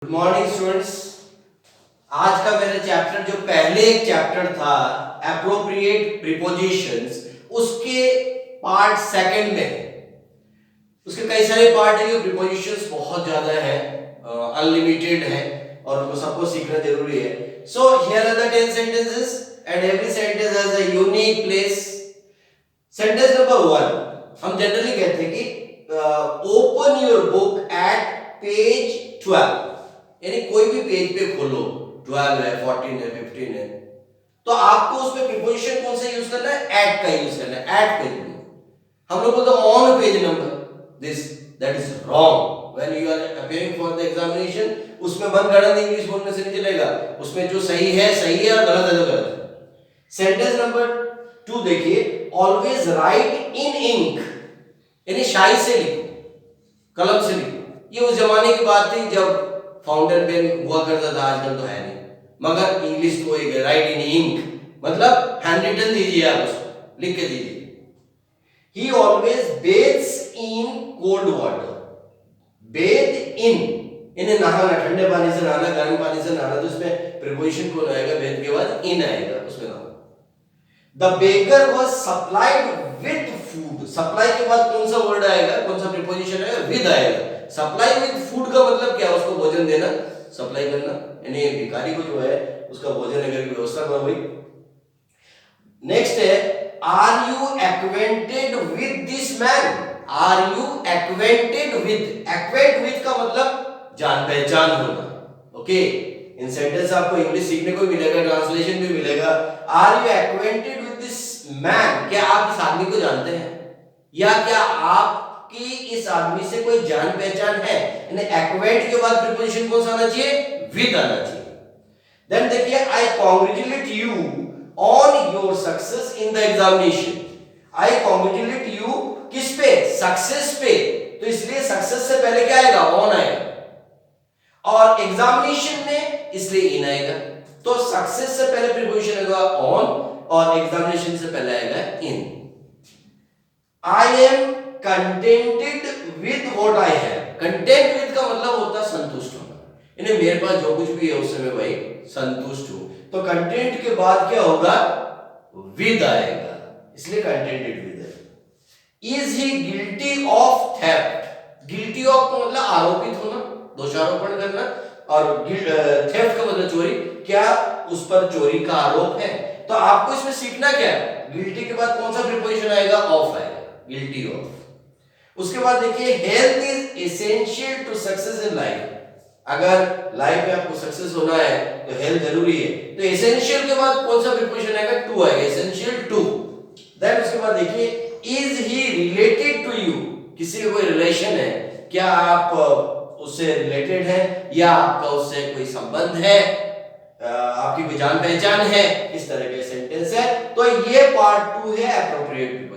Good morning students. आज का मेरा चैप्टर जो पहले एक चैप्टर था एप्रोप्रिएट प्रीपोजिशंस, उसके पार्ट सेकंड में है। उसके कई सारे पार्ट है। ये प्रीपोजिशंस बहुत ज्यादा है, अनलिमिटेड है और उनको सबको सीखना जरूरी है। So here are the 10 sentences and every sentence has a unique place. Sentence number 1, हम जनरली कहते हैं कि open your book at page 12, यानी कोई भी पेज पे खोलो, 12 है, 14 है, 15 है, तो आपको उसमें प्रीपोजिशन कौन सा यूज करना है? एट का यूज करना है। एट पेज नंबर हम लोग बोलते हैं on page number. This that is wrong. When you are appearing for the examination, उसमें बंद गणन इंग्लिश बोलने से नहीं चलेगा। उसमें जो सही है और गलत है तो गलत है। सेंटेंस नंबर 2 देखिए, ऑलवेज राइट इन इंक, यानी शाई से लिखो, कलम से लिखो। ये उस जमाने की बात थी जब फाउंटेन पेन हुआ करता था, आजकल तो है नहीं। मगर इंग्लिश को एक राइट इन इंक मतलब हैंड रिटन दीजिए, आप उसको लिख के दीजिए। He always bathes in cold water. Bathe in, इन्हें नहाना, ठंडे पानी से नहाना, गर्म पानी से नहाना, तो इसमें प्रीपोजिशन कौन आएगा? बेथ के बाद इन आएगा उसमें नहाना। The baker was supplied with food. Supply के बाद कौन सा वर्ड आएगा, कौन सा प्रीपोजिशन आएगा? विद आएगा। सप्लाई विद फूड का मतलब क्या? उसको भोजन देना, सप्लाई करना, यानी भिखारी को जो है उसका भोजन अगर की व्यवस्था करो भाई। नेक्स्ट है, are you acquainted with this man? Are you acquainted with? Acquaint with का मतलब जान पहचान होना। ओके, इन सेंटेंस आपको इंग्लिश सीखने को मिलेगा, ट्रांसलेशन भी मिलेगा। Are you acquainted with this man? क्या आप इस आदमी को जानते हैं, या क्या आपकी इस आदमी से कोई जान पहचान है? यानी एक्वेंट के बाद प्रीपोजिशन कौन सा आना चाहिए? विद आना चाहिए। देन देखिए, I congratulate you on your success in the examination. I congratulate you किस पे? सक्सेस पे, तो इसलिए सक्सेस से पहले क्या आएगा? ऑन आएगा, और एग्जामिनेशन में इसलिए इन आएगा। तो सक्सेस से पहले प्रीपोजिशन आएगा ऑन, और एग्जामिनेशन से पहले आएगा in. I am contented with what I have. Content with का मतलब होता है संतुष्ट होना, यानी मेरे पास जो कुछ भी है उससे मैं भाई संतुष्ट हूं। तो कंटेंट के बाद क्या होगा? विद आएगा, इसलिए कंटेंटेड विद है। Is he guilty of theft? Guilty of का मतलब आरोपित होना, दोषारोपण करना, और थेफ्ट का मतलब चोरी। क्या उस पर चोरी का आरोप है? तो आपको इसमें सीखना क्या है? गिल्टी के बाद कौन सा प्रीपोजिशन आएगा? ऑफ आएगा, गिल्टी ऑफ। उसके बाद देखिए, health is essential to success in life. अगर लाइफ में आपको सक्सेस होना है तो हेल्थ जरूरी है। तो एसेंशियल के बाद कौन सा प्रीपोजिशन आएगा? टू आएगा, एसेंशियल टू। देन उसके बाद देखिए, is he related to you? किसी का कोई रिलेशन है, क्या आप उससे रिलेटेड है, या आपका उससे कोई संबंध है, आपकी कोई जान पहचान है, इस तरह के सेंटेंस है। तो ये पार्ट 2 है एप्रोप्रिएट